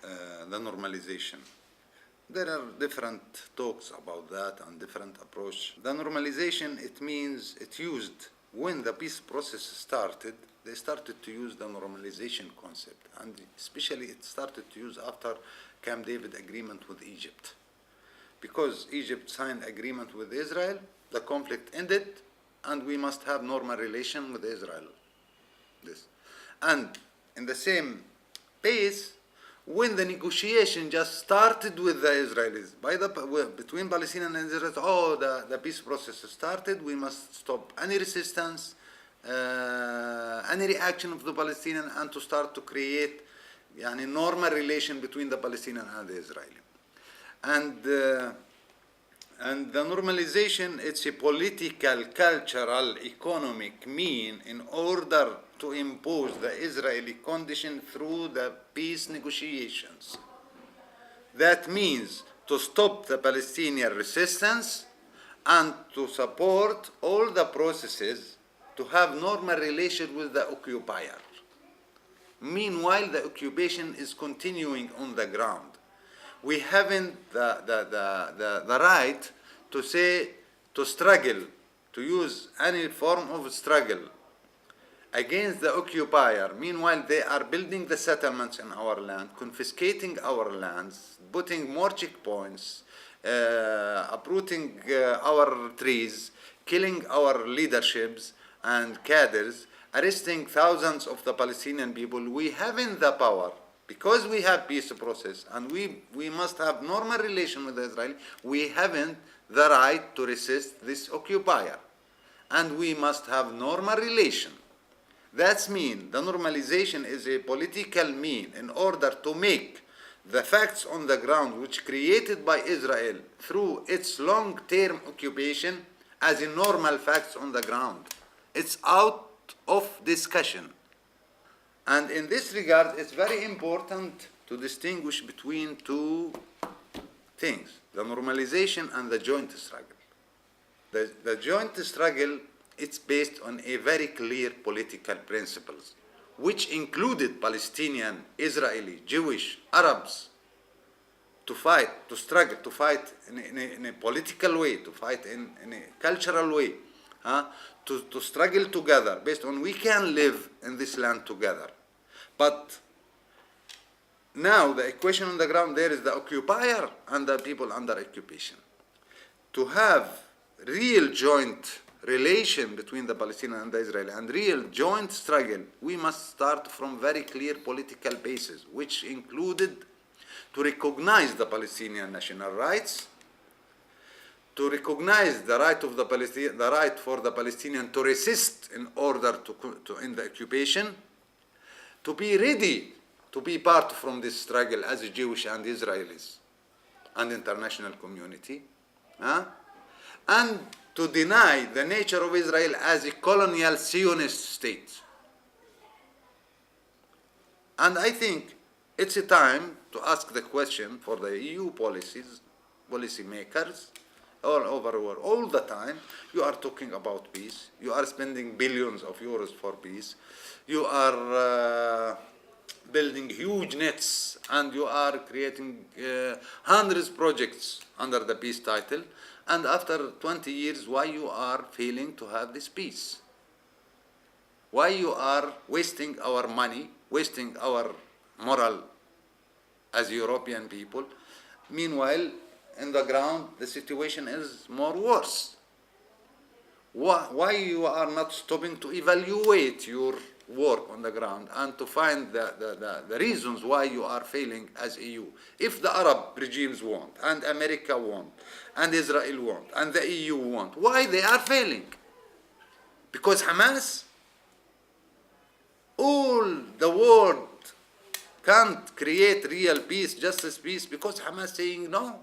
the normalization. There are different talks about that and different approach. The normalization, it means it used, when the peace process started, they started to use the normalization concept, and especially it started to use after Camp David agreement with Egypt. Because Egypt signed agreement with Israel, the conflict ended, and we must have normal relation with Israel. And in the same pace, when the negotiation just started with the Israelis, between Palestinians and Israelis, the peace process started, we must stop any resistance, any reaction of the Palestinian, and to start to create normal relation between the Palestinian and the Israeli. And the normalization, it's a political, cultural, economic mean in order to impose the Israeli condition through the peace negotiations. That means to stop the Palestinian resistance and to support all the processes to have normal relation with the occupier. Meanwhile, the occupation is continuing on the ground. We haven't the right to say, to struggle, to use any form of struggle against the occupier. Meanwhile, they are building the settlements in our land, confiscating our lands, putting more checkpoints, uprooting our trees, killing our leaderships and cadres, arresting thousands of the Palestinian people. We haven't the power, because we have peace process and we must have normal relation with Israel. We haven't the right to resist this occupier, and we must have normal relation. That's mean the normalization is a political mean in order to make the facts on the ground, which created by Israel through its long-term occupation, as a normal facts on the ground. It's out of discussion. And in this regard, it's very important to distinguish between two things, the normalization and the joint struggle. The joint struggle, it's based on a very clear political principles, which included Palestinian, Israeli, Jewish, Arabs, to fight, to struggle, to fight in a political way, to fight in a cultural way, to struggle together based on we can live in this land together. But now the equation on the ground there is the occupier and the people under occupation. To have real joint relation between the Palestinian and the Israeli and real joint struggle, we must start from very clear political basis, which included to recognize the Palestinian national rights, to recognize the right of the right for the Palestinian to resist in order to end the occupation, to be ready to be part from this struggle as a Jewish and Israelis and international community, and to deny the nature of Israel as a colonial Zionist state. And I think it's a time to ask the question for the EU policy makers all over the world. All the time you are talking about peace, you are spending billions of euros for peace, you are building huge nets, and you are creating hundreds of projects under the peace title, and after 20 years, why you are failing to have this peace? Why you are wasting our money, wasting our moral as European people? Meanwhile, in the ground, the situation is more worse. Why you are not stopping to evaluate your work on the ground and to find the reasons why you are failing as EU? If the Arab regimes want, and America want, and Israel want, and the EU want, why they are failing? Because Hamas? All the world can't create real peace, justice, peace, because Hamas saying no.